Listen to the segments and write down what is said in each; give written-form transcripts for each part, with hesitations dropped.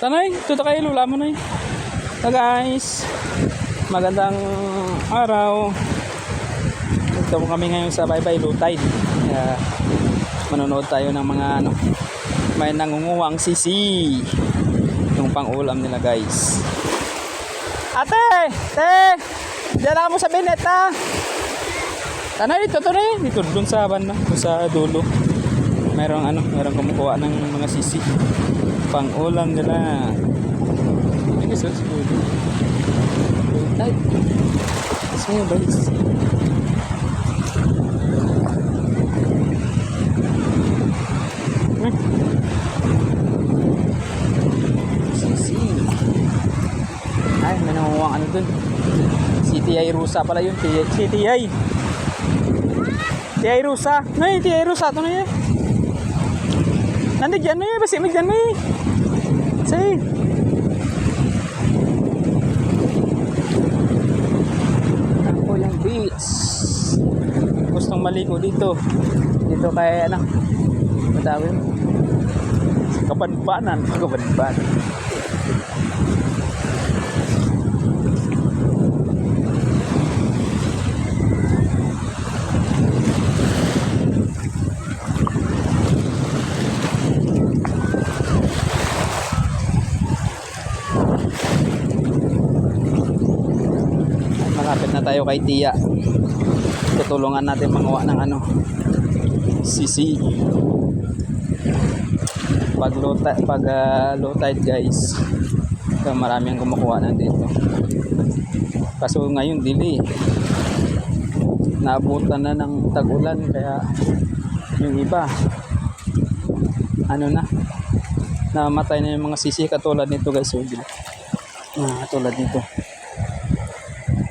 Tanay, tuto kayo lula mo na eh. So guys, magandang araw. Ito po kami ngayon sa Bye-Bye Low Tide. Manonood tayo ng mga may nangunguwang sisi. Yung pang-ulam nila guys. Ate! Te! Diyan ako mo sa binet ha! Tanay, dito na eh. Dito dun sa banda, dun sa dulo. Merong kumukuha ng mga sisi. Pang-ulam nila. Ini guys, siguro. Ay. Sige guys. Sisi. Ay, may nangunguha ano dun. CTI Rusa pala yun. CTI. TI Rusa. Nay, TI Rusa. Ito na yun. Nandiyan na yun. Basi mo dyan na yun. Say. Ako yung beach. Gustong maligo dito. Dito kay matawin. Kabanbanan. Kabanbanan. Malapit na tayo kay Tia. Tutulungan natin manguha ng sisi. Pag low tide guys, marami ang kumukuha na dito. Kaso ngayon dili. Naabutan na ng tag-ulan kaya yung iba namatay na yung mga sisi katulad nito guys. Katulad nito.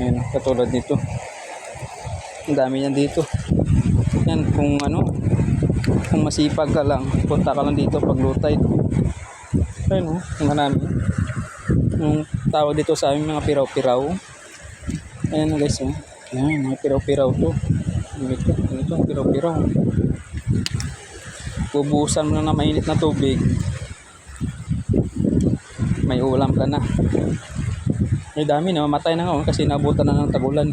Ayan, katulad nito. Ang dami yan dito. Yan, kung masipag ka lang, punta ka lang dito pag low tide. Ayun marami. Yung tawag dito sa aming mga piraw-piraw. Ayan guys, ayan, mga piraw-piraw to. Ito, piraw-piraw. Bubuhusan mo lang na mainit na tubig. May ulam ka na. Ay dami na mamatay na nga kasi nabutan na ng tagulan.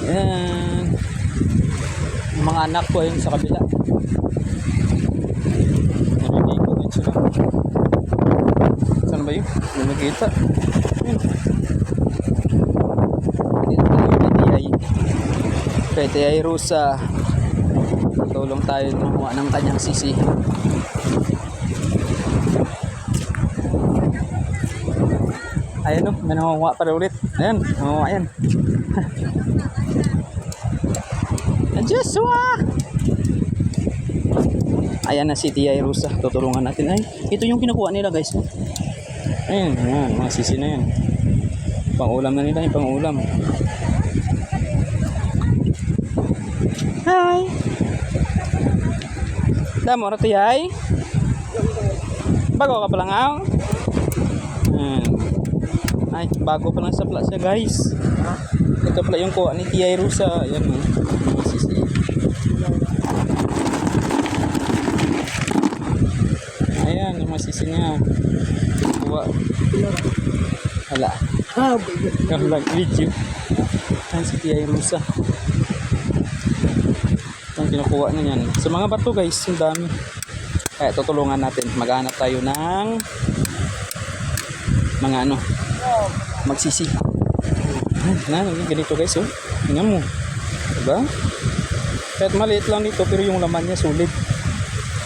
Ayan. Yung mga anak ko ayun sa kabila. Naliligo din sila. Saan ba yun? Hindi nakita. Dito tayo kay TI Rusa. Tulong tayo kumuha ng kanyang sisi. Ayan may nangunguha pa ulit. Ayan, nangunguha yan. Joshua! Ayan na si TI Rusa. Tutulungan natin. Ay, ito yung kinukuha nila guys. Ayan, mga sisi na yan. Pang-ulam na nila, yung pang-ulam. Hi! Damo na TI? Bago ka pa lang ako? Ay, bago pa lang sa siya guys. Ito pala yung kuha ni TI Rusa. Ayan sisi. Ayan yung mga sisi niya. Kuha. Hala. Kalang video. Ayan si TI Rusa. Ang kinukuha na yan. Sa mga bato guys, yung dami. Kaya tutulungan natin. Maghanap tayo ng mga magsisi. Ganito guys, tingnan mo. Diba? Kahit maliit lang dito pero yung laman niya sulit.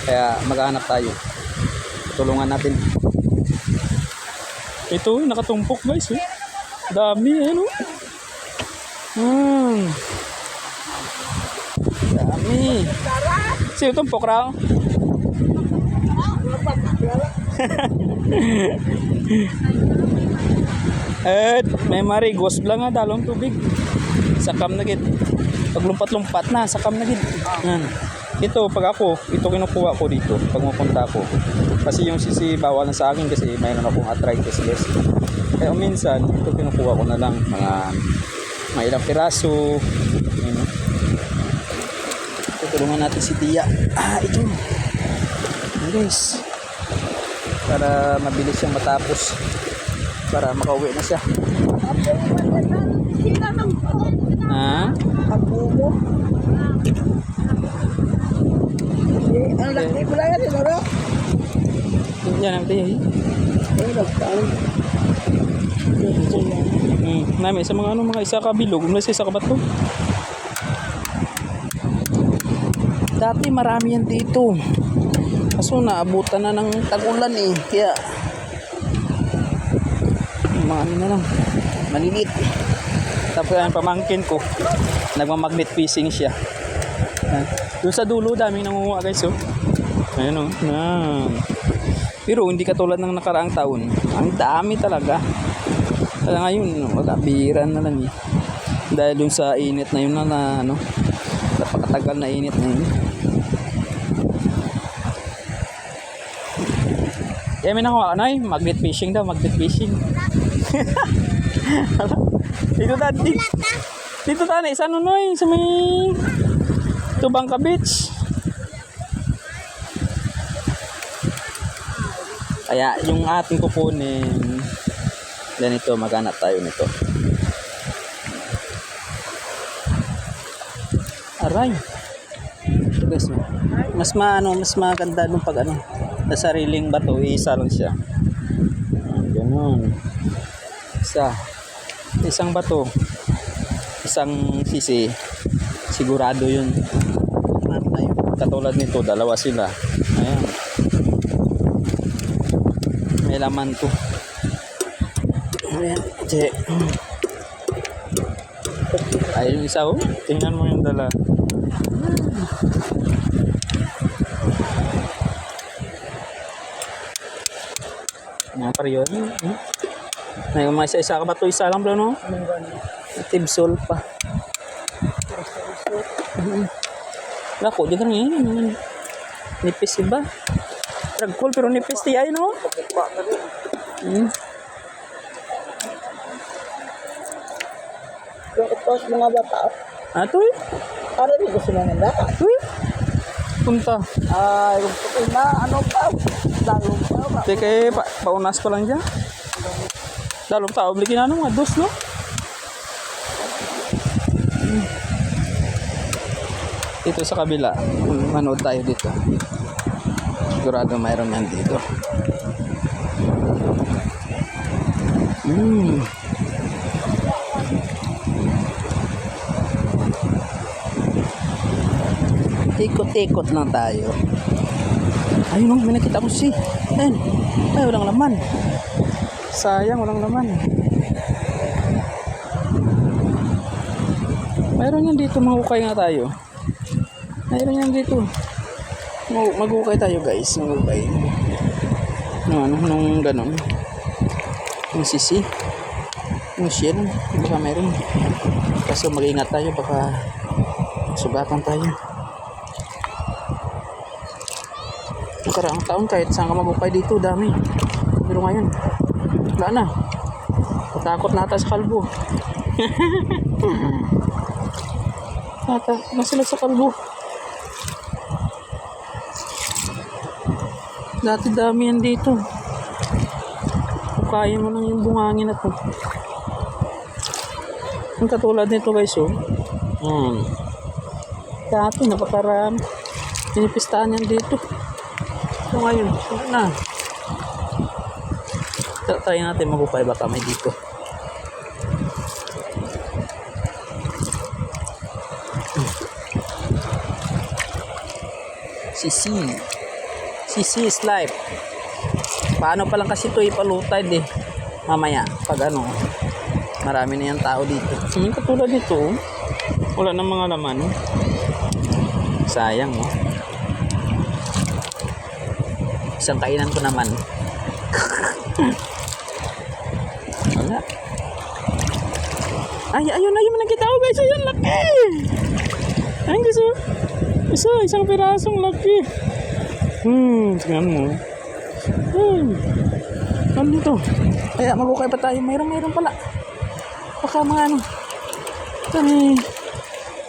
Kaya maghanap tayo. Tulungan natin. Ito, nakatumpok guys. Dami, dami. Sino tumpok raw? At may marigos lang dalong tubig. Sakam na gid. Pag lumpat-lumpat na, sakam na gid. Ito pag ito kinukuha ko dito pag mapunta ako. Kasi yung sisi bawal na sa akin kasi mayroon akong arthritis guys. Kaya minsan ito kinukuha ko na lang mga ilang piraso. tulungan natin si Tia. Ito. Ayan, guys. Para mabilis siyang matapos. Para makauwi na siya. Ha? Abumo. Ang laki ko lang yan, laro. Yan ang Tia. Nami sa mga mga isa ka bilog, isa ka bato. Dati marami yan dito. Kaso naabutan na ng tag-ulan eh. Kaya mga ano na lang, maliliit. Tapos ang pamangkin ko, nagmamagnet fishing siya. Doon sa dulo, daming nangunguha guys oh. Ayun oh. Pero hindi katulad ng nakaraang taon. Ang dami talaga. Kaya ngayon, magkabiran na lang eh. Dahil dun sa init na yun na ano, napakatagal na init na yun. Kaya may nakuha ka na eh, magnet fishing daw, magnet fishing. Dito tadi. Dito tani, sa ano noy, sa may Tubangka Beach. Kaya yung ating kukunin, ganito, maghanap tayo nito. Aray. Ito guys, mas maganda nung pag ano, na sariling bato, isa lang siya. Ganun. Isang bato, isang sisi, sigurado yun. Katulad nito, dalawa sila. Ayan. May laman to. Ayan. Ayun isa oh. Tingnan mo yung dala. Mga paryon. May mga isa ka ba ito? Isa lang ba no? Tibsol pa. Lako, di ka nga yun. Nipis iba. Tragkol pero nipis di ay no? Tapos mga bata. Ato eh. Para rin gusto mga bata. Punta. Yung na ano pa. Dalong pa. Teke, paunas pa lang dyan. Dalong tao, balikin na mga dos, no? Dito sa kabila, manood tayo dito. Sigurado mayroon yan dito. Ikot-ikot lang tayo. Ayun oh, may nakita ko si. Ayun. Ay, walang laman. Sayang, walang laman. Mayroon yan dito, mahukay nga tayo. Mayroon yan dito. Maghukay tayo guys, maghukay. Nung ganon. Yung sisi. Yung shell. Baka mayroon. Kaso mag-ingat tayo, baka subakan tayo. Nakaraang taon kahit saan ka maghukay dito, dami. Pero ngayon, wala na. Matakot nata sa kalbo. Na sila sa kalbo. Dati dami yan dito. Kaya mo lang yung bungangin na to. Ang katulad nito guys oh. Dati napakarami. Pinipistahan yan dito. So ngayon, wala na. Try natin magupay, baka may dito. Sisi is life. Paano pa lang kasi ito ipalutay eh. Mamaya, pag ano, marami na yung tao dito. Katulad dito, wala nang mga laman. Sayang oh. Isang kainan ko naman. Wala. Ayun nakita ko guys. Ayun, laki. Ayun guys oh. Isang pirasong laki. Tingnan mo. Ano dito? Kaya magukay pa tayo. Mayroon pala. Baka mga ano. Ito may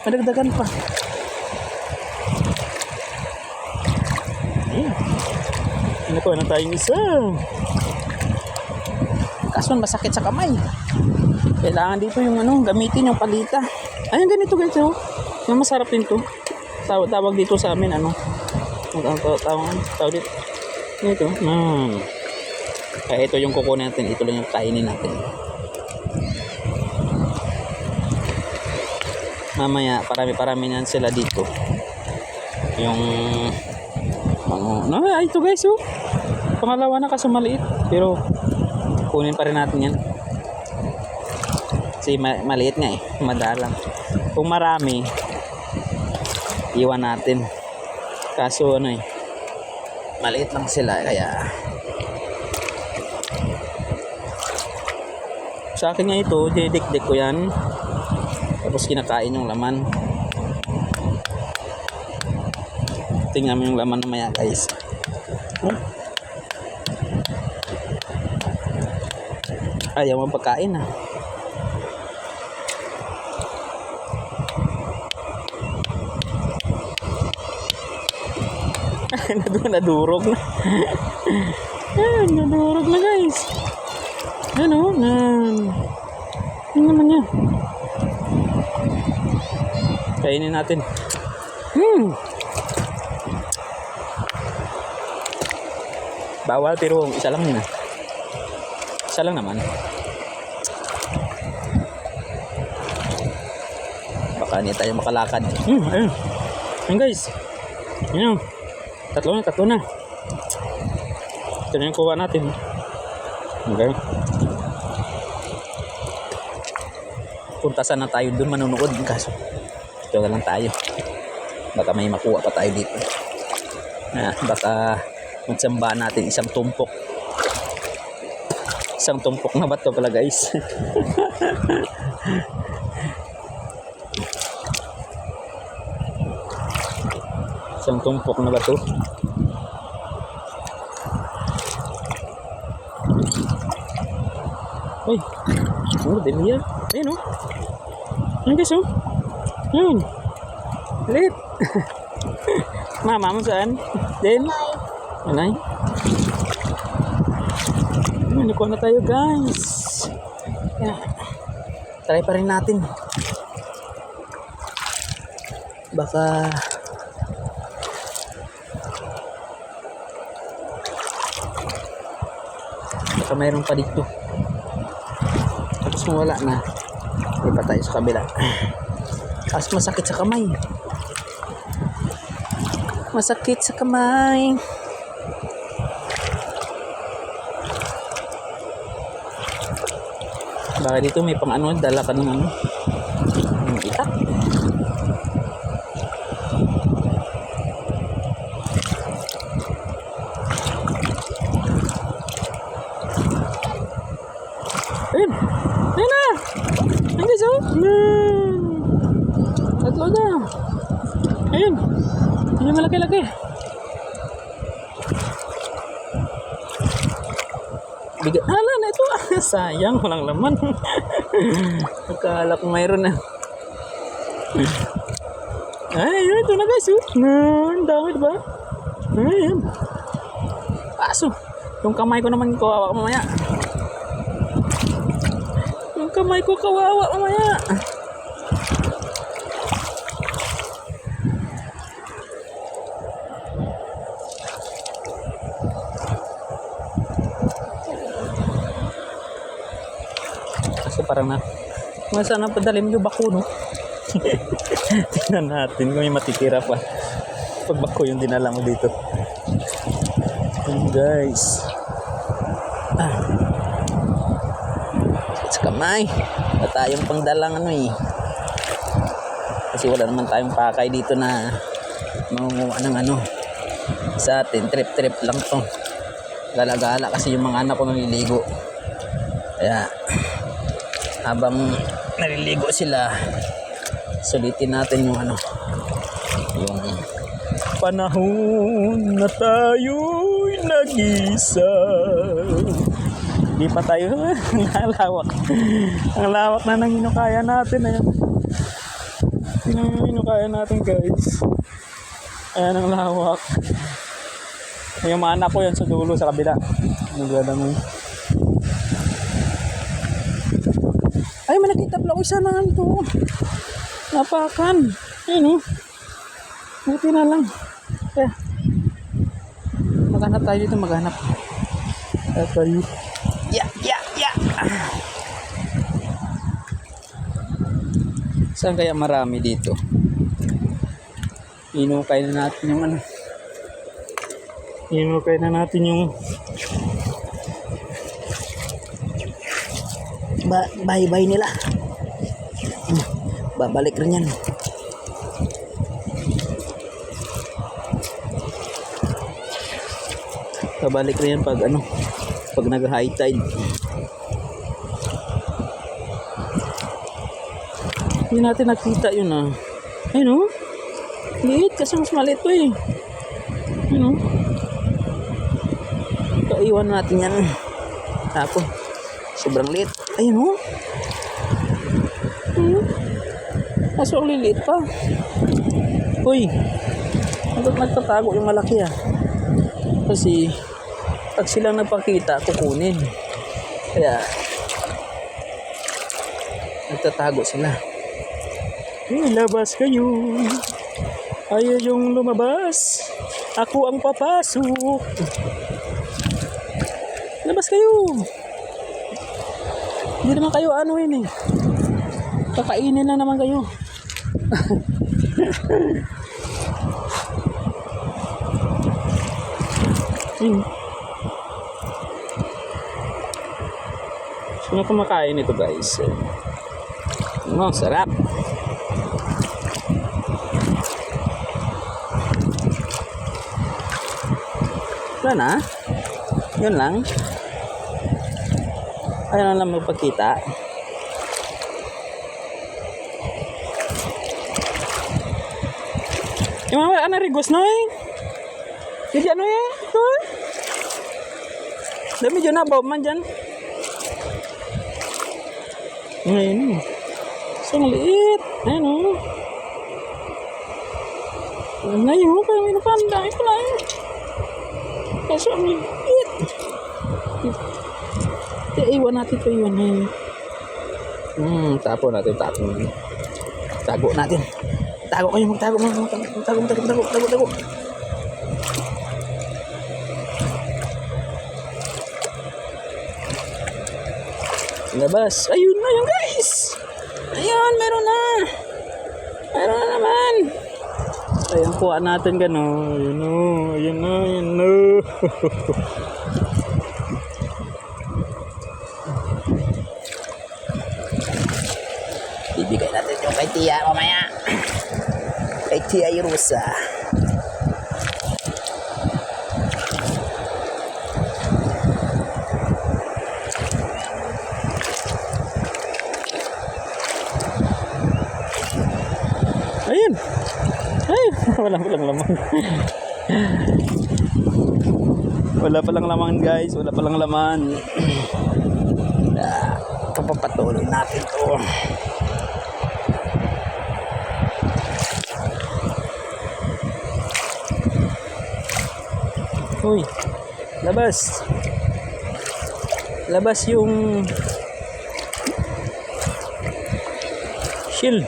madagdagan pa. Nakuha na tayong isa. Kaso masakit sa kamay. Kailangan dito yung gamitin yung palita. Ayun ganito guys, oh. Yung masarap din to. Tawag dito sa amin tawag dito. Ito. Kaya ito yung kukunin natin, ito lang yung kainin natin. Mamaya parami-parami na sila dito. Yung ito guys, oh. Pangalawa na kaso maliit, pero kunin pa rin natin yan. Kasi maliit nga madalang. Kung marami, iwan natin. Kaso maliit lang sila, kaya sa akin nga ito, didikdik ko yan. Tapos kinakain yung laman. Tingnan mo yung laman mamaya guys. Ayaw mo pagkain nadurog na. Nadurog na guys. Ano naman yan. Kainin natin. Bawal pero isa lang yun. Isa lang naman. Baka hindi tayo makalakad. Ayun guys. Ayun. Tatlo na. Ito na yung kuha natin. Okay. Punta sana tayo dun manunood. Kaso ito na lang tayo. Baka may makuha pa tayo dito. Baka magsamba natin isang tumpok. Isang tumpok na bato pala guys. Isang tumpok na bato. Ay, dali yan. Ayun Ayun guys Ayun. Lit. Mama mo saan? Then? Alay. Nakuha na tayo guys. Try pa rin natin. Baka mayroon pa dito. Tapos kung wala na, ipa tayo sa kabila. Tapos masakit sa kamay. Masakit sa kamay. Baka dito may pang dala ka ng itak. Ayun na. Ayun guys Tatlo na. Ayun. Yung malaki-laki. Bigat. Na ito. Sayang, walang laman. Akala ko mayroon na. Ayun, ito na guys. Ang dami diba? Ayun. Kaso, yung kamay ko naman kawawa mamaya. Yung kamay ko kawawa mamaya. Kasi parang sana padalim yung bako tingnan natin kung may matitira pa pag bako yung dinala mo dito. And guys sa kamay wala tayong pangdalang kasi wala naman tayong pakay dito na mangunguha ng sa atin. Trip lang to, gala-gala kasi yung mga anak ko naliligo, kaya habang naliligo sila sulitin natin yung yung panahon na tayo'y nag-isa. Hindi pa tayo ang lawak na ng inukaya natin. Ayan ang inukaya natin guys, ayan ang lawak. Yung mga anak ko yan sa dulo, sa kabila. Nagdala mo. Ay, may nakita pala ko isa na ito. Napakan. Ayun, oh. Buti na lang. Kaya, maghanap tayo dito, maghanap. Tayo. Yeah. Saan kaya marami dito? Inukay na natin yung ano. Inukay na natin yung bye-bye nila. Babalik rin yan. Babalik rin yan pag ano, pag nag-high tide. Hindi natin nakita yun ah. Ayun oh. Liit kasi mas maliit to eh. Ayun oh. So, iwan natin yan. Tapos, sobrang liit. Ayun oh. Kaso ang liliit pa. Uy. Nagtatago yung malaki ah. Kasi, pag silang nagpakita, kukunin. Kaya, nagtatago sila. Labas kayo. Ayaw yung lumabas. Ako ang papasok. Labas kayo. Hindi naman kayo ano yun eh. Kakainin na naman kayo. Sino kumakain ito guys? Oh, sarap. Wala na? Yun lang? Ayaw na lang magpakita. Yung mga ano rigos na eh. Hindi ano eh. Ito eh. Dami dyan na ba man dyan. Ngayon. So maliit. Ayun o. Ngayon mo kayo may napanda. Ito lang eh. Kaso ang liit. Iwan natin ito, iwan na tapo natin. Tago natin. Tago kayo, magtago. Labas. Ayun na yun guys. Ayun, meron na. Meron na naman. Ayun, kuha natin gano'n. Ayun na. Ibigay natin yung kay Tia mamaya. Kay Tia Irusa. Ayun. Ay, wala palang laman. Wala palang laman guys. Wala palang laman. Papapatuloy natin to. Uy, labas. Labas yung shield.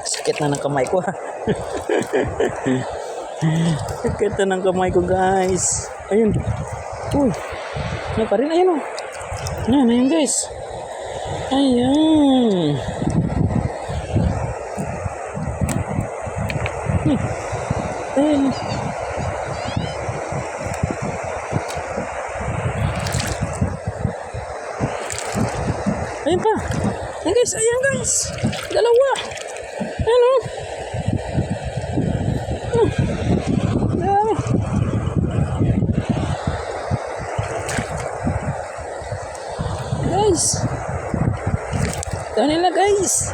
Sakit na ng kamay ko ha. Sakit na ng kamay ko guys. Ayun. Uy, ano pa rin? Ayun o. Ayun guys. Ayan. Ayun. Ayun pa. Ayan guys. Dalawa. Ayun o. Dami. Guys. Ito nila guys.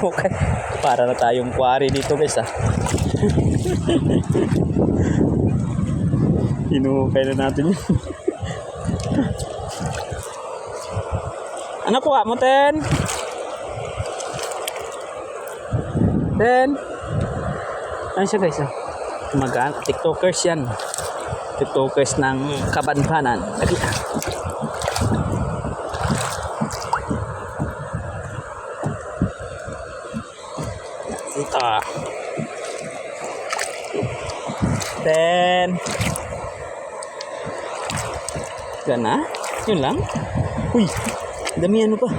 hinukay. Para na tayong quarry dito guys ah. Hinukay na natin yun. Ano kuha mo, Ten? Ten? Ano siya guys ah? TikTokers yan. TikTokers ng Kabanbanan. Lagi ah. Ito. Then yan na. Yun lang. Uy, dami ano pa.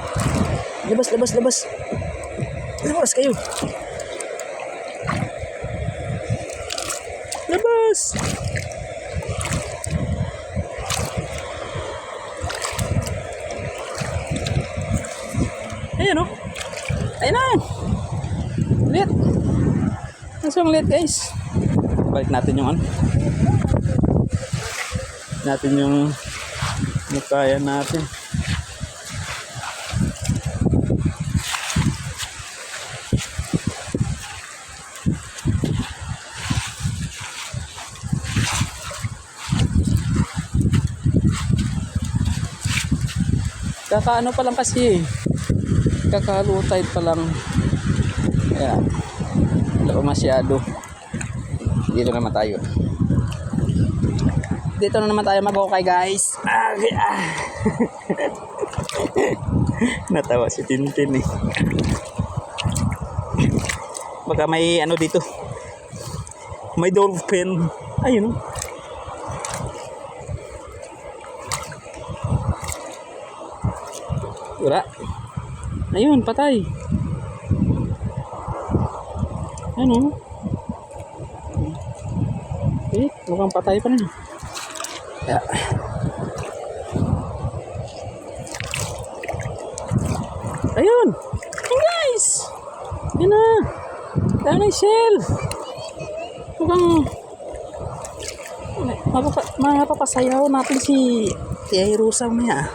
Labas. Labas kayo. Labas. Ayan o. Ayan na. Lit. Nasaan lit guys? Balik natin yung ano. Natin yung mukaya natin. Kakaano pa lang kasi kakalutay pa lang. Kaya wala pa masyado. Dito naman tayo. Dito na naman tayo mag-okay guys. Natawa si Tintin eh. Baka may ano dito. May dolphin. Ayun. Wala. Ayun, patay. Ano? Mukhang patay pa na. Yeah. Ayun! Ayun guys! Yan na! Dami ng shell! Mukhang mapapasayaw natin si Tia Rosa maya.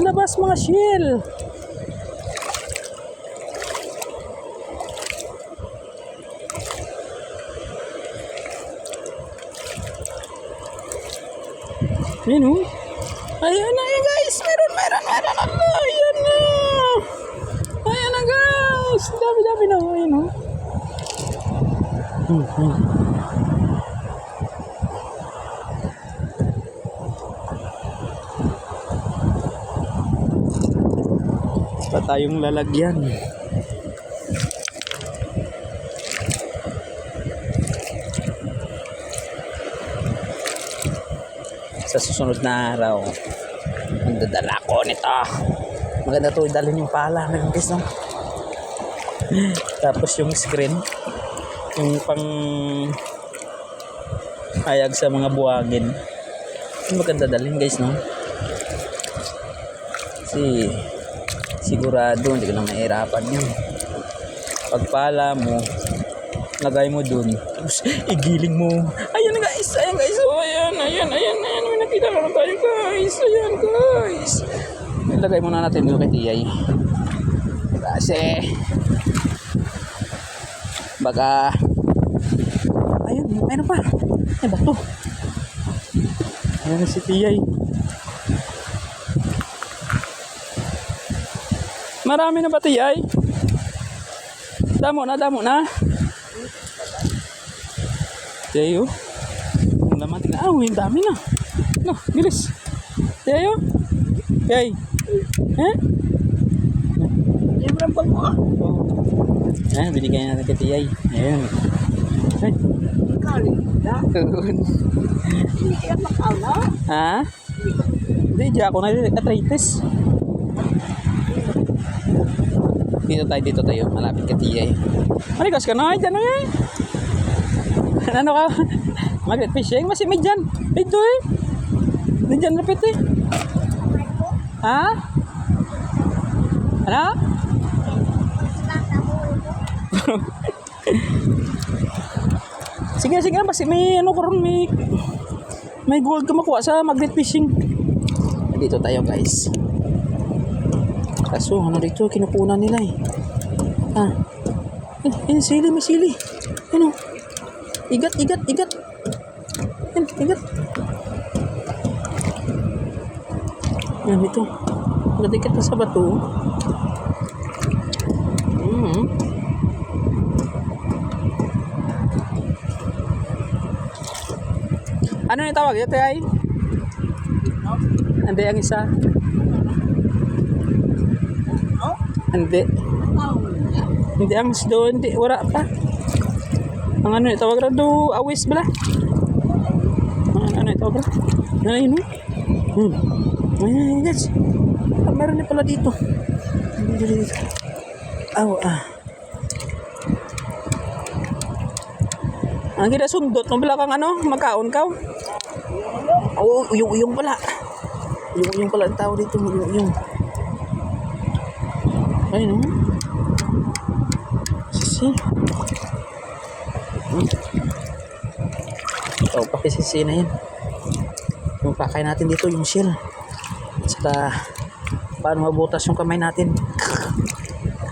Labas mga shell. Ayun oh. Ayan na yan guys. Meron. Ayan na. Ayan na guys. Dami na. Ayun oh. Pa tayong lalagyan. Sa susunod na araw, ang dadala ko nito. Maganda to, dalhin yung pala. Nagkis no? Tapos yung screen, yung pang hayag sa mga buwagin. Maganda dalhin guys no? Kasi sigurado hindi ka na mahirapan yun. Pagpala mo, lagay mo dun, tapos igiling mo. Ayan guys. Oh, ayan. May nakita na tayo guys. Ayan guys. Ilagay muna natin dito kay Tiyay. Kasi baka ayun, mayroon pa. Ay bato. Ayan si Tiyay. Marami na ba Tiyay? Damo na. Tiyay oh. Ang laman tingnan. Yung dami na. No, bilis. Tiyay oh. Tiyay. Yung rampag mo. Ayan, binigyan natin kay Tiyay. Ayan. Ay. Kali. Doon. Hindi kaya makala. Ha? Hindi, di ako na arthritis. Dito tayo. Malapit ka Tiyay. Marikas ka na. Diyan na yan. Ano ka? Magnet fishing masih may dyan. Ito eh. May dyan lapit eh. Ha? Ano? Sige, sige, masih may ano ko ron, may gold ka makuha sa magnet fishing. Dito tayo guys. Kaso ano dito, kinupunan nila eh. Ah. Yan, sili, may sili. Ano? Igat. Yan, igat. Yan, ito. Nagadikat na sa bato. Ano yung tawag? Ito ay? Hindi, ang isa. Hindi. Hindi, ang isdo. Hindi, wala pa. Ang ano yung tawag na do, awis bala. Ano yung tawag na? Ano yun? Ayan, guys. Meron na pala dito. Dito. Ang gina sundot mo bala kang ano, magkaon ka? Oo, uyong pala. Uyong pala ang tao dito, uyong. Ayun, no? Sisi. Ito, pakisisi na yan. Yung pakain natin dito, yung shell. Saka, paano mabutas yung kamay natin.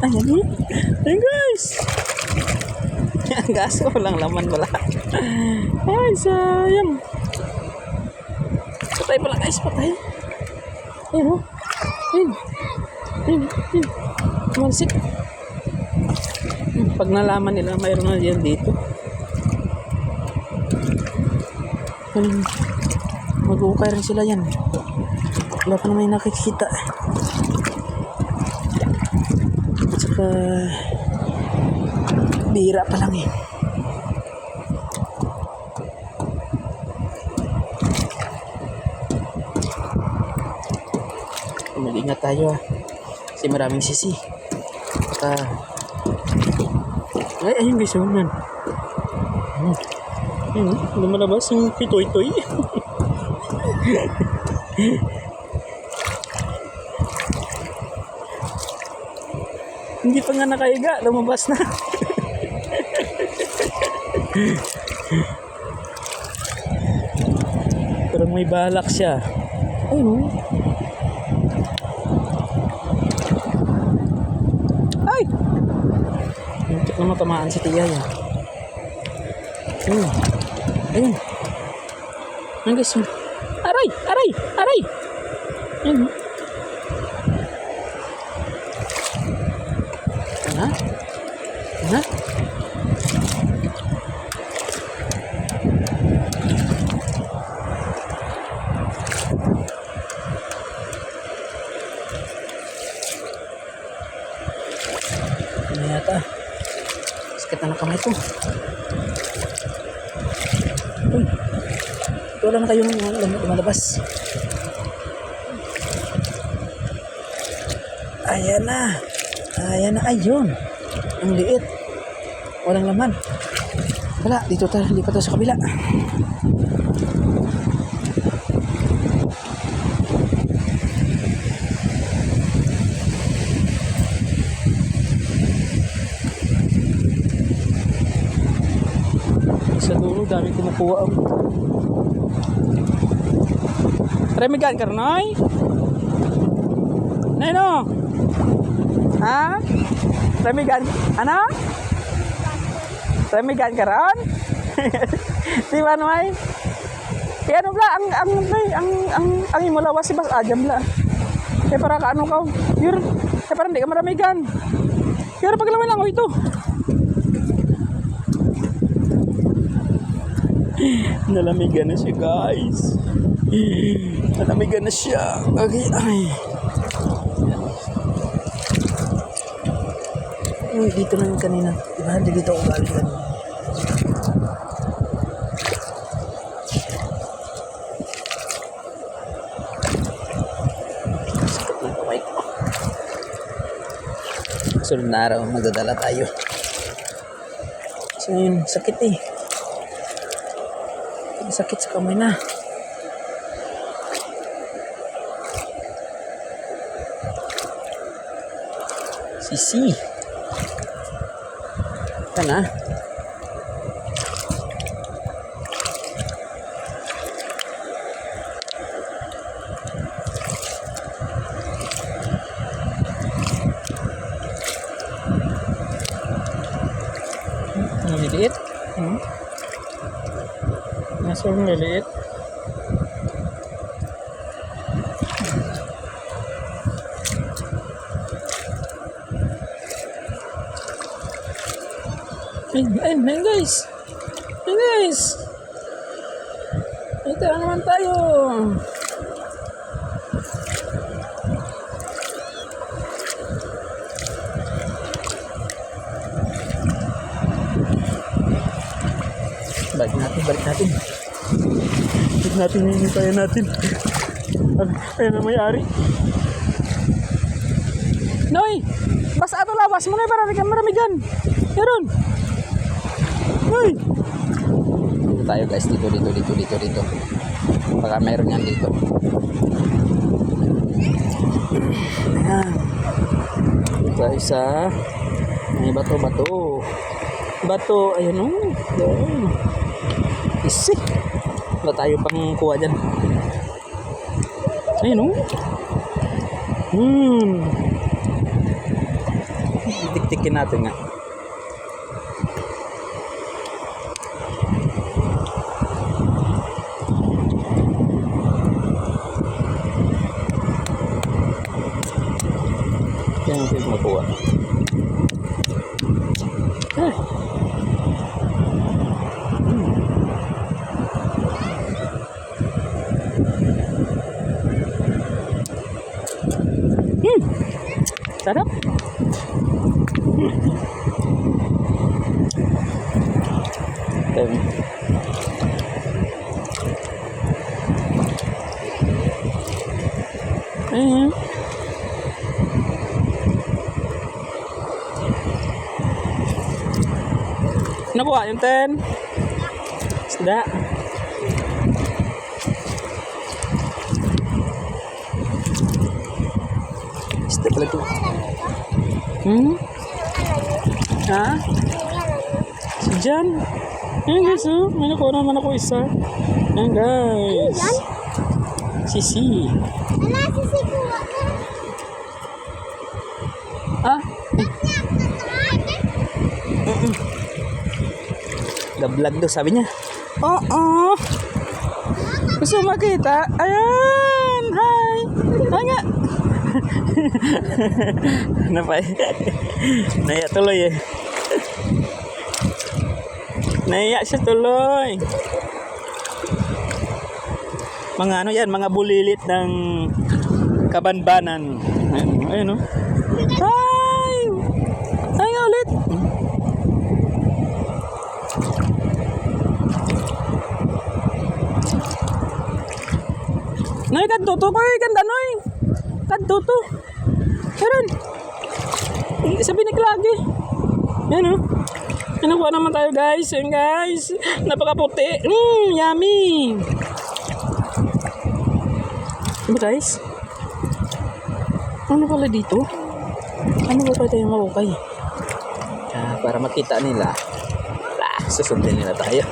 Ayan, ayan guys. Ang gaso, walang laman wala. Ay, sayang. Patay pala guys, patay. Ayun, oh. Ayun. Mansik. Pag nalaman nila, mayroon na yan dito. Mag-uukay rin sila yan. Wala pa naman yung nakikita. At saka bira pa lang eh. Mag-ingat tayo ah. Kasi maraming sisi. Ayun guys, yun man. Ayun, lumalabas yung pitoy-toy. Hindi pa nga nakaiga, lumabas na. Pero may balak siya. Ayun. Ay! Muntik na matamaan si Tia yan. Ayun. Ayun. Ayun guys. Aray! Ayun. Ha? Ano yata? Sakit na ng kamay ko. Uy. Wala na tayo ng lumalabas. Ayan na. Ayun. Ang liit. Walang laman. Wala, dito tayo, lipat tayo sa kabila. Sa dulo, dami kumukuha ang remigan karnoy. Neno? Ha? Remigan, ano? Remigan karon? Di ba naman? Kaya ano bla, ang imulawas si Bas Ajam bla. Kaya para ka ano ka? Yun, kaya parang di ka maramigan. Kaya paglaman lang ako ito. Nalamigan na siya guys. Nalamigan na siya. Ay. Uy, dito na yung kanina. Diba? Dito ako galing kanina. Sakit ng kamay ko. Sunod na araw, magdadala tayo. Kasi ngayon, sakit eh. Sakit sa kamay na. Sisi. Ito na. Maliliit. Nasa maliliit. Ayun guys. Ayun guys. Ito na naman tayo. Balik natin. Balik natin yung hintayin natin. Ayun na may-ari. Noy! Basta ato lawas mo na para maramigan. Meron. Noy! Tayo guys, dito. Baka meron yan dito. Ayan. Tayo sa may bato. Bato, ayun o. Isi. Wala tayo pang kuha dyan. Ayun o. Tiktikin natin nga. Yan ang pwede makuha. Sarap. Ayan. Nakuha yung 10. Isda. Isda pala ito. Ha? Si Jan. Ayan guys, oh. May nakuha naman ako isa. Ayan guys. Sisi. Ala, sisi ko. Ah? Gablag daw sabi niya. Oo. Gusto makita? Ayan. Hi. Hi nga. Napay. Naya tuloy eh. Naya siya tuloy. Mga ano yan, mga bulilit ng Kabanbanan. Ayun oh. Hi. Hi nga ulit. Noy, kadto ko eh, ganda noy. Kadto to. Karon. Sabi ni Klagi. Yan oh. Nakuha naman tayo guys. Yan guys. Napakaputi. Yummy. Diba guys? Ano pala dito? Ano ba pala tayong mawukay? Para makita nila. Susundin nila tayo.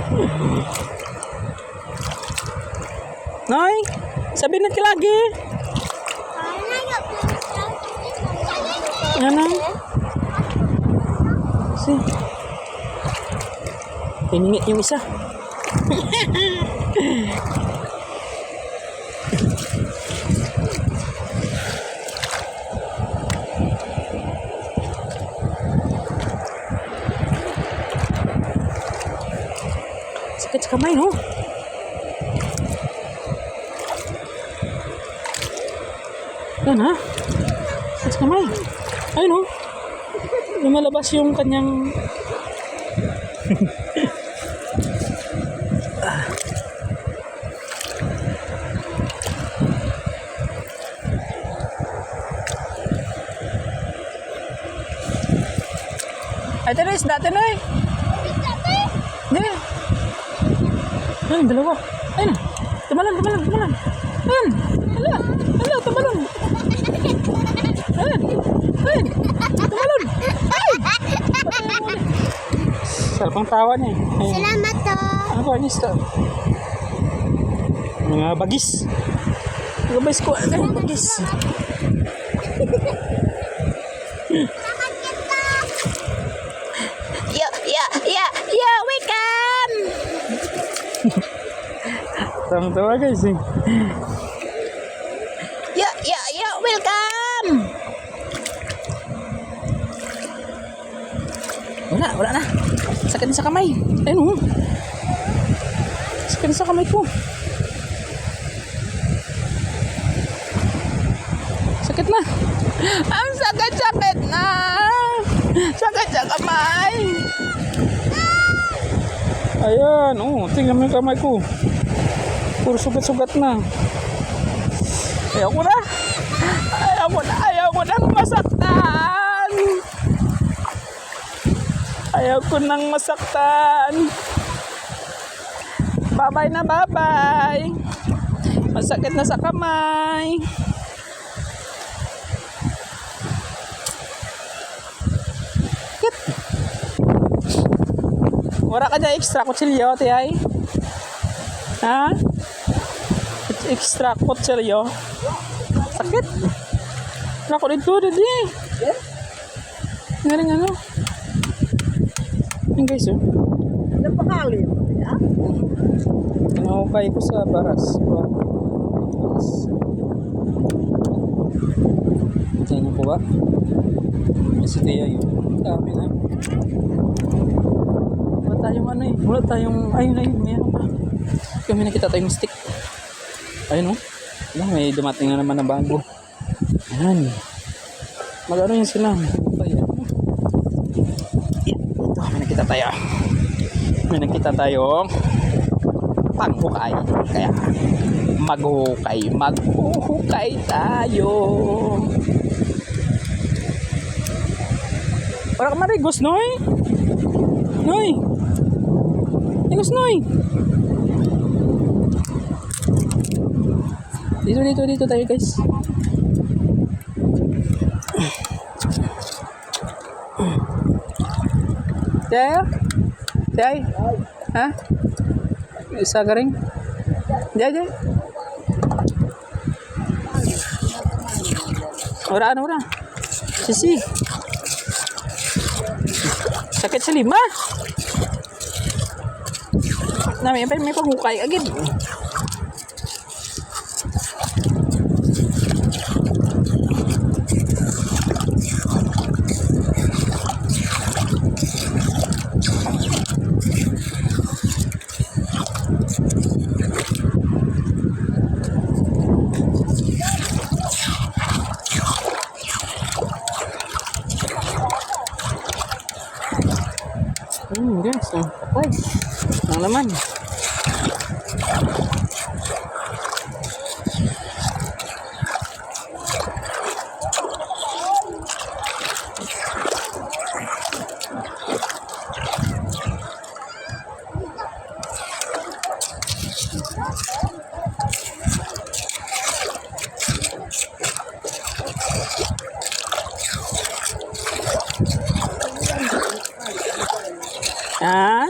Noy! Sabi na Klagi. Ano? Piningit yung isa. Sakit sa kamay, no? Yan, ha? Sakit sa kamay. Ayun, no? Lumalabas yung kanyang... Ay, ito na isda, ito na eh. Hindi. Ayun, dalawa. Ayun. Tumalon. Ayun. Hala, tumalon. Ayun. Tumalon. Sarap ang tawa niya. Ayun. Salamat to. Ano ba, Nista? Mga bagis. Mga bagis ko. Ano bagis? Yo, welcome. Tama-tawa guys eh. Yo, welcome. Wala na. Sakit na sa kamay. Ayun oh. Sakit na sa kamay ko. Sakit na. Ang sakit na. Sakit sa kamay. Ayan, oh, tingnan mo yung kamay ko. Puro sugat-sugat na. Ayaw ko nang masaktan. Ayaw ko nang masaktan. Bye-bye na, bye-bye. Masakit na sa kamay. Sakit. Wala ka dyan extra kutsilyo, tiyay? Ha? Extra kutsilyo? Sakit. Wala ko dito, dali. Ngayon ano? Yan guys, oh. Napakali. Nakukay ko sa baras. Tingnan ko ba? Si Tia yun. Dami na. Wala tayong ano eh. Wala tayong... Ayun. May ano pa. Kami nakita tayong stick. Ayun oh. Wala, may dumating na naman na bago. Ayan. Mag-ano yun sila. Ayan. Ito, may nakita tayong panghukay. Kaya maghuhukay tayo. Wala ka marigos, Noy? Noy! Rigos, Noy! Dito tayo, guys. Jaya? Ha? Isa ka rin? Jaya? Ora. Sisi. Sakit sa lima. May paghukay agad. Guys, patay. Ang laman. Ah?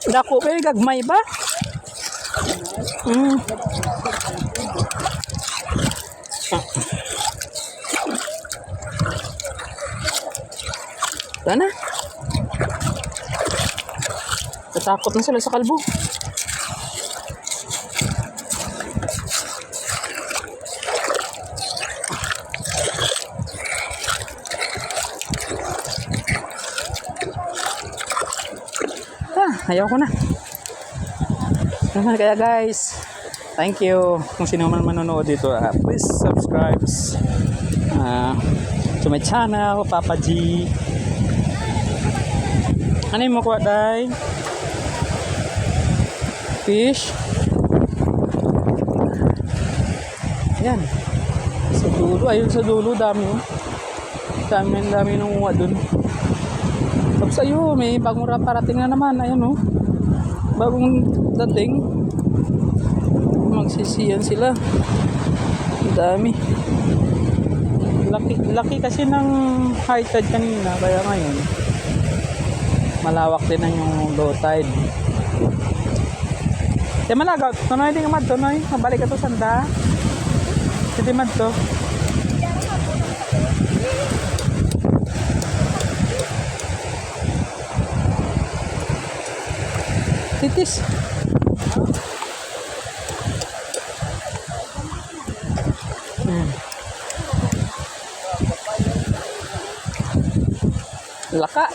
Dako kay gagmay ba? Sana. Natakot na sila sa kalbo. Ayaw ko na. Kaya guys, thank you kung sino man manonood dito. Please subscribe to my channel, Papa G. Ano yung makuha, Day? Fish. Ayan. Sa dulo. Ayun sa dulo, dami. Dami nung uwa dun. Tapos ayun, may bagong parating na naman. Ayun oh. Bagong dating. Magsisiyan sila. Ang dami. Laki kasi ng high tide kanina. Kaya ngayon, malawak din na yung low tide. Di malagaw. Tunoy din mad. Tunoy. Mabalik ka to sanda. Hindi mad to. Titis. Laka.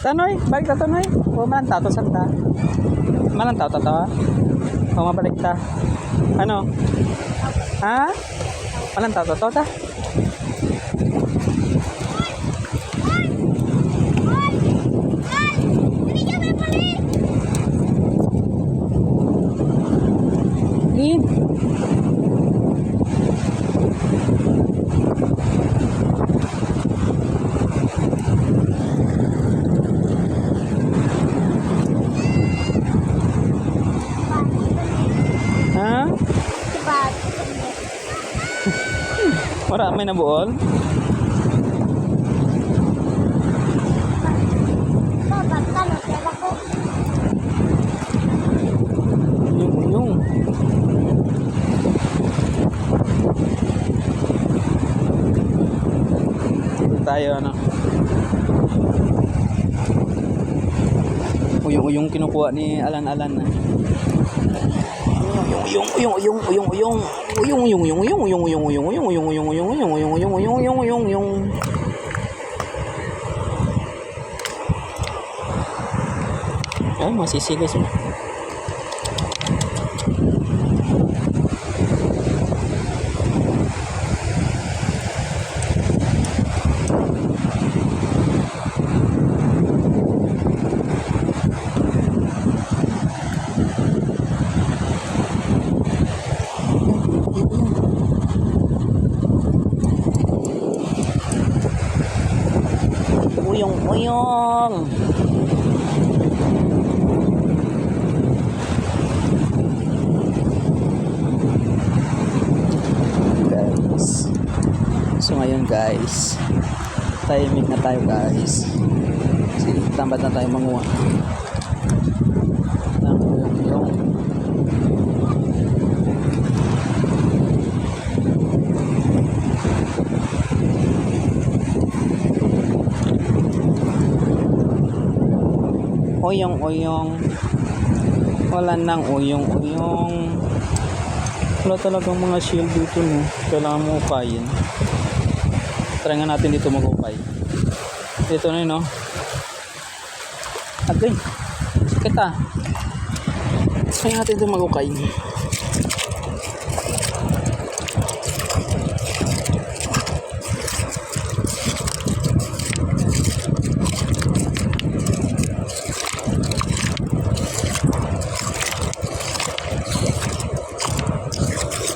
Tanoy, balik ta tanoy. O malantaw to santa. Malantaw ta to ha. O mabalik ta. Ano? Ha? Malantaw to ta. In. Ha? Marami na buol. Yung. Tayo ano. Uyong kinukuha ni Alan-Alan na. Ay, masisilis mo. Uyong. Guys. So ngayon guys, timing na tayo guys. Sige, tamad na tayo manguha. Uyong. Wala nang uyong. Wala talagang mga shield dito no. Kailangan mo upayin. Try nga natin dito mag-upay. Dito na yun no. Agay. Sakit ah. Try natin dito mag-upay.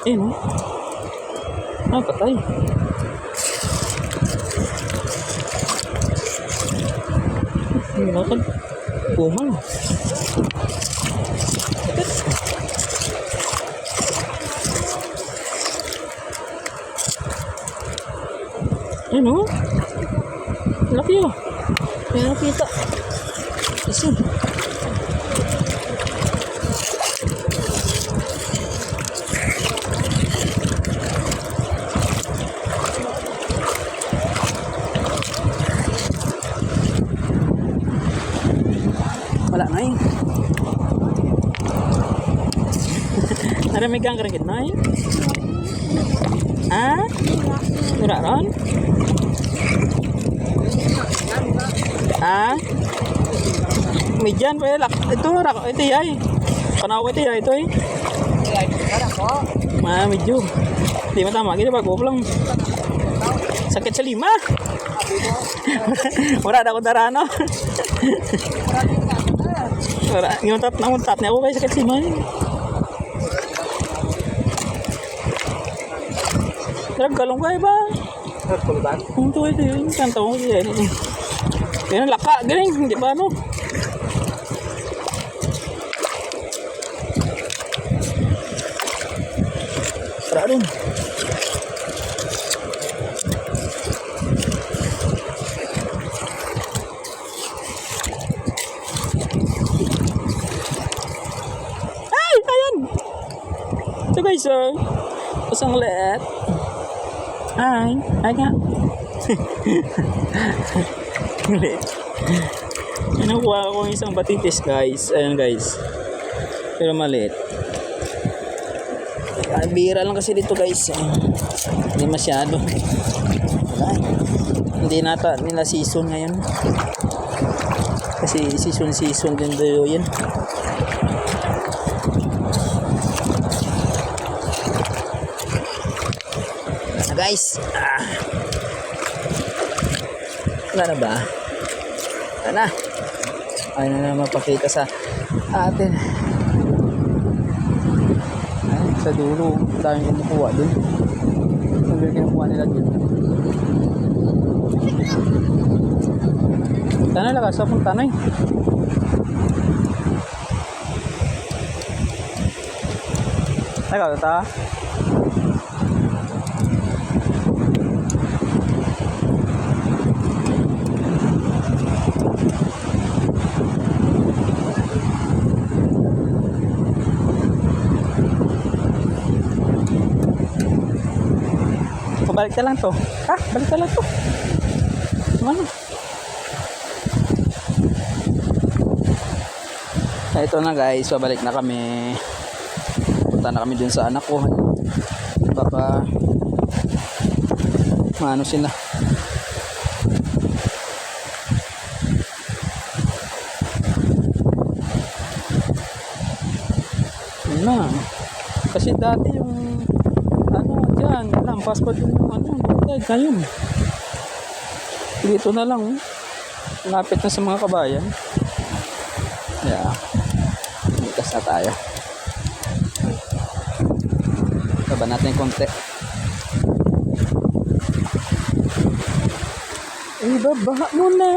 Eh, no? Ah, patay. Hindi na kan. Pumal. Eh, no? Laki oh. May nakita. Isin. Wala na eh. Naramigang karagit na eh. Ah? Wala ron? Ah? May dyan pa yun. Ito yay. Panaw ito yay ito eh. Medyo. Di matama. Gini ba? Goplang. Sakit sa lima. Wala na akong darano. Wala. Nguntat niya ako kaya sakit si May. Nagkalong ka ba? Nagkulban. Kung ito yun, kanta ko siya. Yan, laka, galing, hindi ba ano? Tara rin. Ay, ayan! Ito guys, oh. Pasang liit. Ay nga. Mali. Nakuha ko isang batitis guys. Ayan guys. Pero maliit. Ay, bira lang kasi dito guys. Hindi masyado. Wala. Hindi nata nila season ngayon. Kasi season din daw yun. Guys, wala na ba? Wala na. Ay na mapakita sa atin. Ay, sa dulo, daming kumukuha dun. Sabi kinukuha nila dun. Tanay lang, sa pong tanay. Ikaw, ta? Balik na lang to. Balik na lang to. Ano? Ito na guys, pabalik na kami. Punta na kami dun sa anak ko. Baka maano sila. Yun na. Kasi dati yung yan, lampas pa din yung ngayon. Dito na lang. Lapit na sa mga kabayan. Yeah. Likas na tayo. Baba natin yung konti. Ibaba mo na.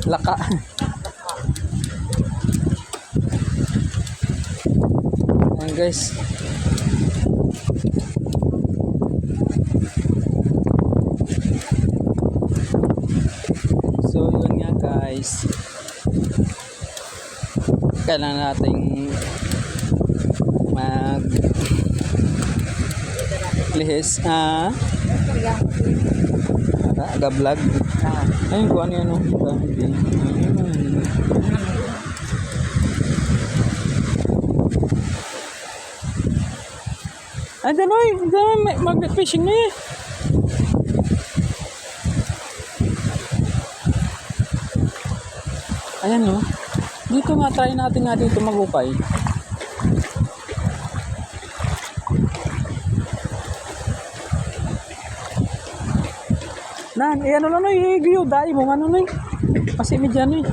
Laka. Ayan guys. So yun nga guys. Kailangan nating mag lihis. Aga-vlog. Ayun kung ano yan o. Ay, daloy. Magnet fishing na eh. Ayan o. Dito nga, try natin nga dito magukay. Nan, ano lang i-giyo, dahil mo, ano na kasi medyan eh.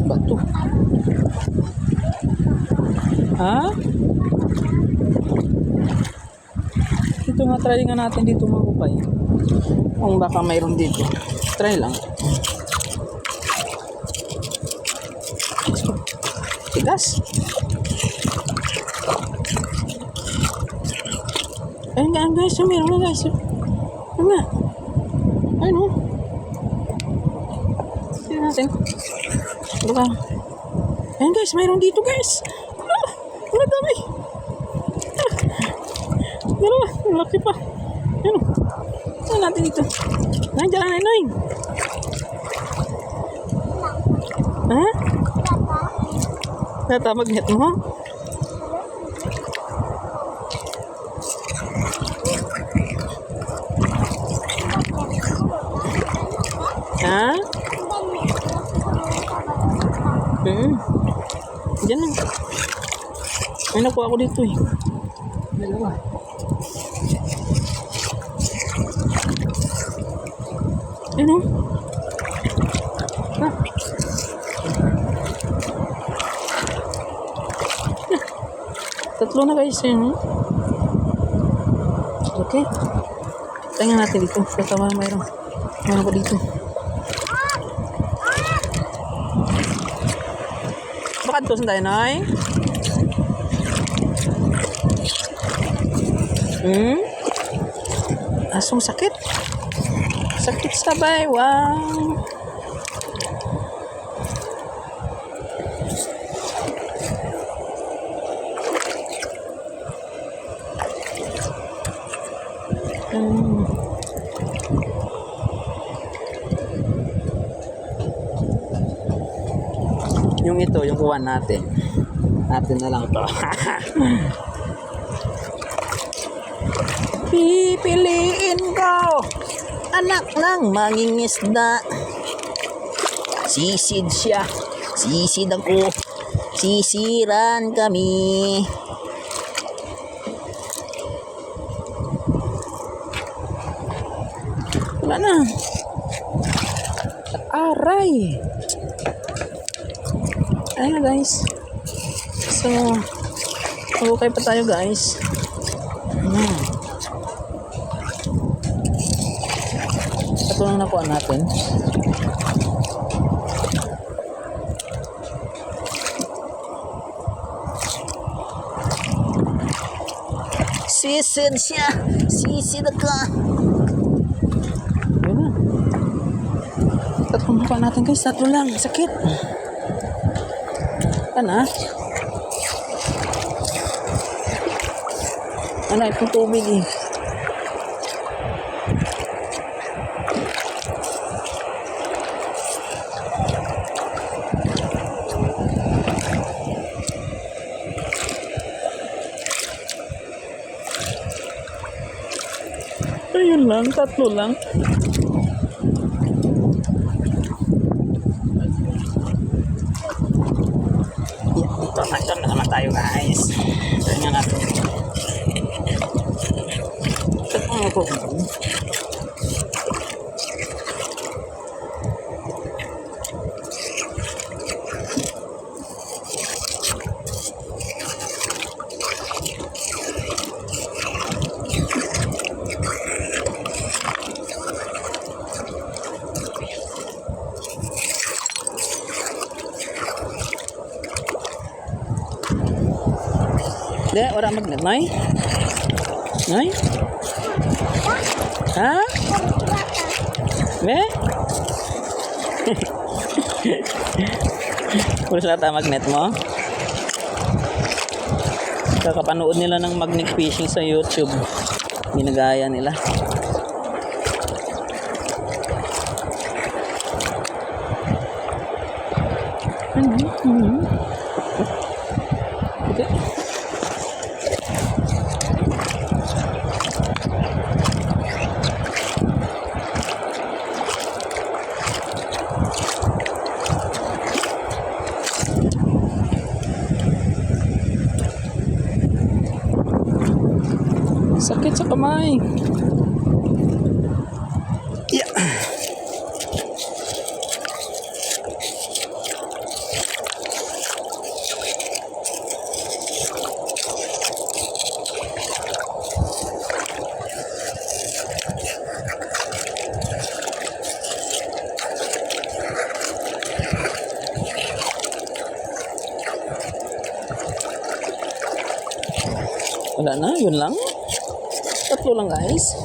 Bato. Ha? Dito nga, try nga natin dito magupay. Kung baka mayroon dito. Try lang. Tigas. Ayun nga guys, meron na guys. Ayun nga. Ayun o. Tignan natin. Baka. Ayun guys, mayroon dito guys. Wala dami. Dalawa, laki pa. Ayun o. Ayun natin dito. Nandiyan na Noy. Ha? Tata, magnet mo? Ha? Diyan lang. May nakuha ako dito eh. Dalawa. Ayun o. Ah. Tatlo na guys yun. Okay. Tingnan natin dito. Tatawa mayroon. Mayroon ko dito. Bakit to saan tayo, Nay? Asong sakit. Sakit sabay. Wow. Yung ito, yung kuwan natin. Natin na lang to. Pipiliin ko anak ng mangingisda. Sisid siya. Sisid ako. Sisiran kami. Wala na. Aray. Ayun na guys. So, okay pa tayo guys. Ito lang nakuha natin. Sisid siya. Sisid ka. Ayun na. Tatlo nakuha natin guys. Tatlo lang. Sakit. Ano? Ano itong tubig eh. Ayun lang, tatlo lang. Dito na naman tayo guys. Tingnan natin. Tingnan ko. Hindi, wala magnet, Nay? Nay? Ha? Me? Wala sila magnet mo? Kakapanood nila ng magnet fishing sa YouTube. Ginagaya nila. Okay. Sakit sa kamay. Yeah. Wala na, yun lang. Tatlo lang guys.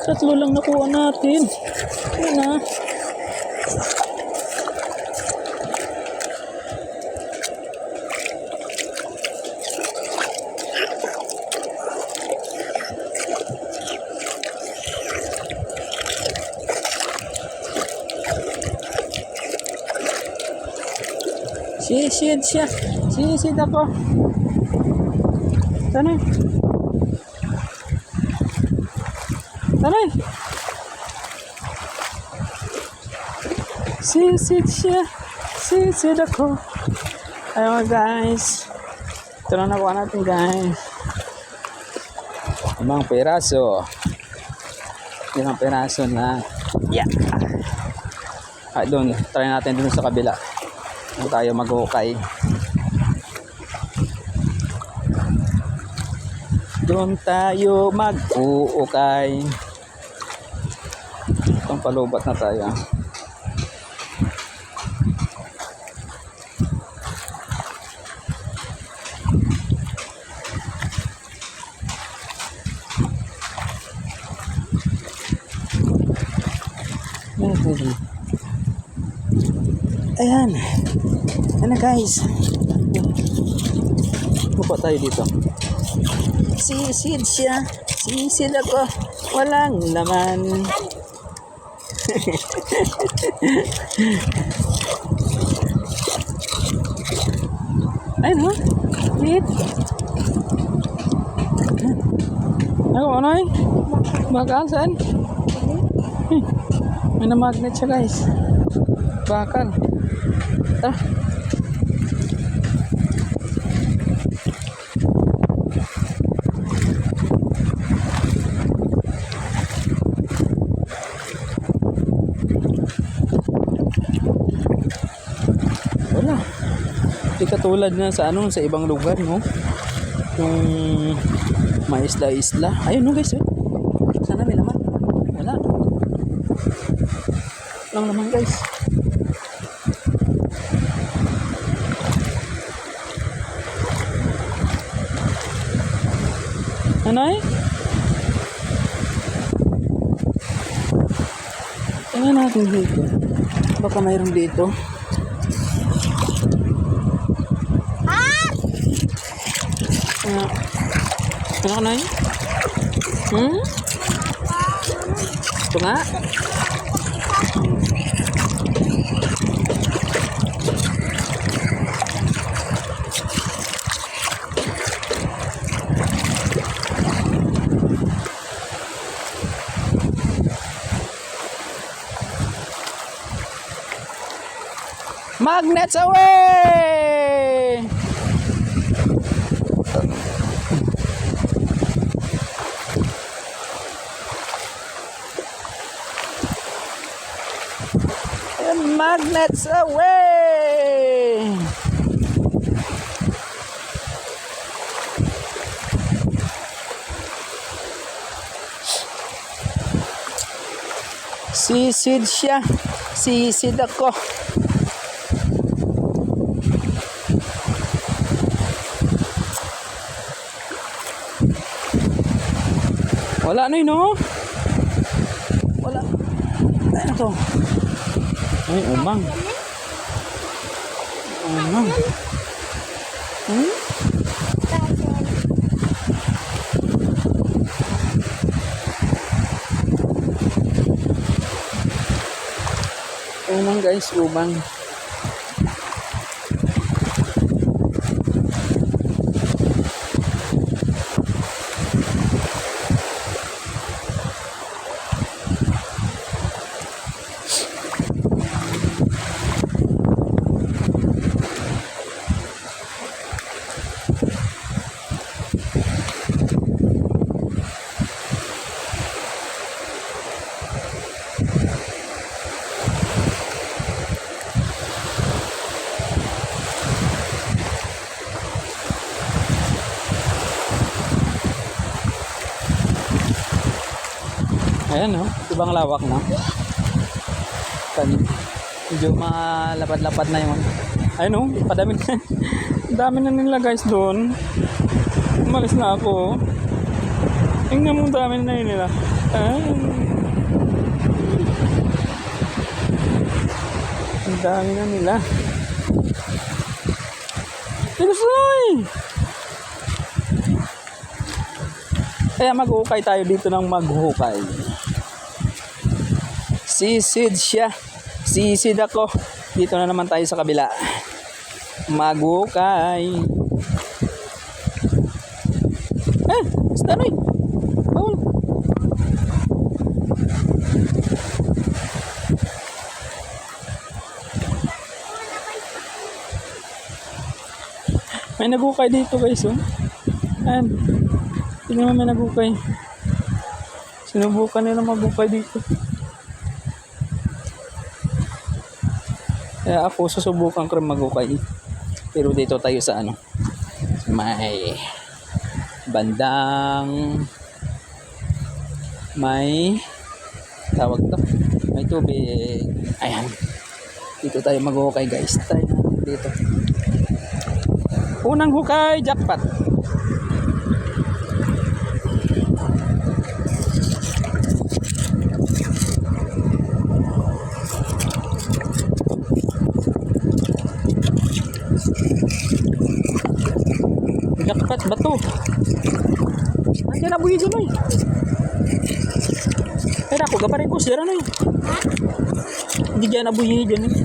Tatlo lang nakuha natin. Yan na. Sisid siya. Sisid ako. Tanay. Tanay. Sisid siya. Sisid ako. Ayun guys. Ito na nakuha natin guys. 5 peraso. 5 peraso na. Yeah. Doon. Try natin dun sa kabila. Doon tayo mag-hukay. Doon tayo mag-uukay. Itong palubat na tayo. Ayan. Ano guys? Buka tayo dito. Sisid siya. Sisid ako. Walang laman. Ayun ho. Wait. Ako ano eh? Bakal saan? May na-magnet siya guys. Bakal. Tara. Wala. Di katulad na sa ano sa ibang lugar no. Yung may isla-isla. Ayun no guys. Sana may laman. Wala. Lang naman guys. Ano eh? Tingnan natin dito. Baka mayroon dito. Ano ka na eh? Ito nga? Magnets away! And magnets away! Sisid siya. Sisid ako. Wala na yun, no? Wala. Ano to? Ay, umang. Umang. Umang guys, umang. Ayan no, ibang lawak na. Medyo malapad-lapad na yun. Ayun no, padami na. Dami na nila guys doon. Umalis na ako. Tingnan mo dami na yun nila. Ang dami na nila. Tinusoy! Kaya mag-hukay tayo dito ng mag-hukay. Sisid siya. Sisid ako. Dito na naman tayo sa kabila. Mag-hukay. Basta na eh. Bawal. May nagukay dito guys, oh. Ayan. Tingnan mo, may nagukay. Sinubukan nila magukay dito. Kaya ako susubukan ko rin magukay. Pero dito tayo sa ano, may bandang may tawag to, may tubig. Ayan, dito tayo magukay guys. Tayo natin dito. Unang hukay, jackpot. Jackpot, bato. Andiyan na buhay dyan eh. Pero ako, gaparin ko sira na eh. Hindi dyan na buhay dyan eh.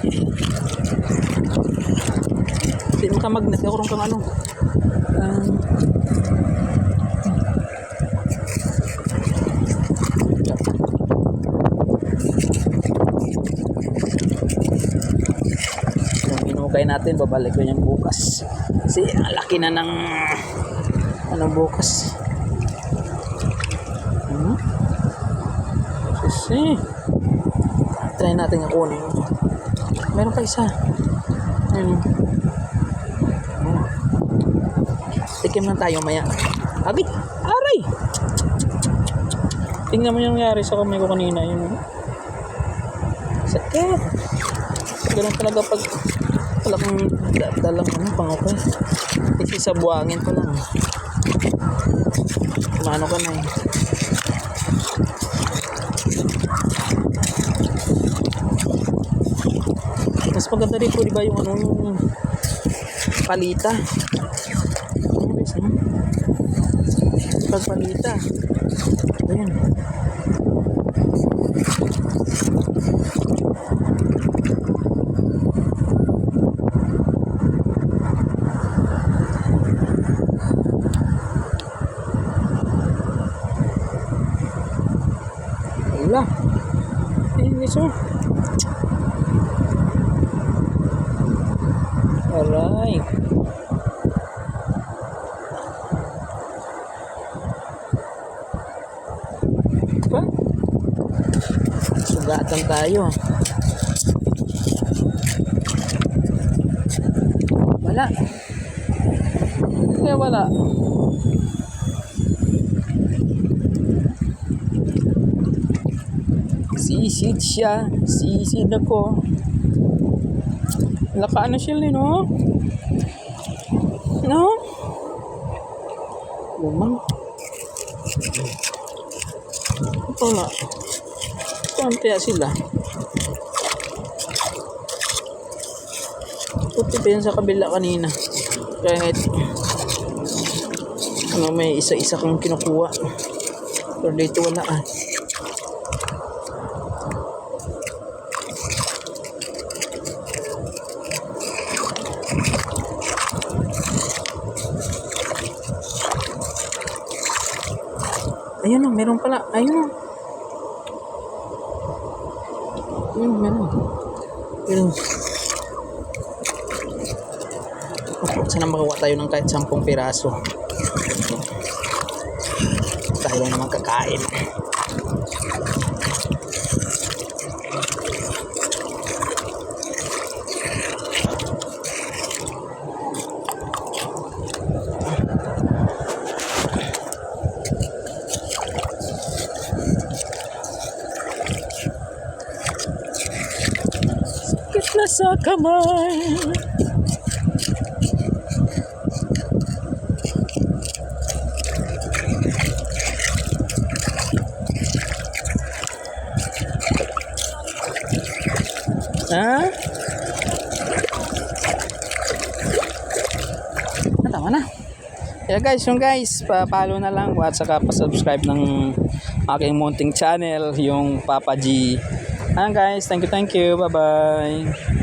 Hindi makamagnet. Ako rin kang ano. Yung inukay natin, babalik ko yung bukas. Kasi ang laki na ng ano bukas. Kasi try natin nga kunin. Meron pa isa. Ayun. Tikim lang tayo maya. Agit! Aray! Tingnan mo yung nangyari sa kamay ko kanina. Yun. Sakit! Ganun talaga pag wala kang dalang ano, pangukay. Kasi sa buhangin pa lang. Kumano ka na eh. Mas maganda rin po diba yung ano, yung palita. Pagpalita. Ayan. Wala. Ayun guys, oh. Aray. Diba? Sugatan tayo. Wala. Kaya wala. Sisid siya. Sisid ako. Naka ano siya no? No? Lumang. Ito na. Saan kaya sila? Puti pa yan sa kabila kanina. Kahit ano, may isa-isa kang kinukuha. Pero dito wala ah. Ayun na, meron pala. Ayun na. Ayun, meron. Ayun. Sana makakuha tayo ng kahit 10 piraso. Tayo naman kakain. Na sa kamay. Ha? Tama na. Yeah guys, yung guys, pa-follow na lang at saka pa-subscribe ng aking munting channel, yung Papa G. Ayan guys, thank you, bye bye.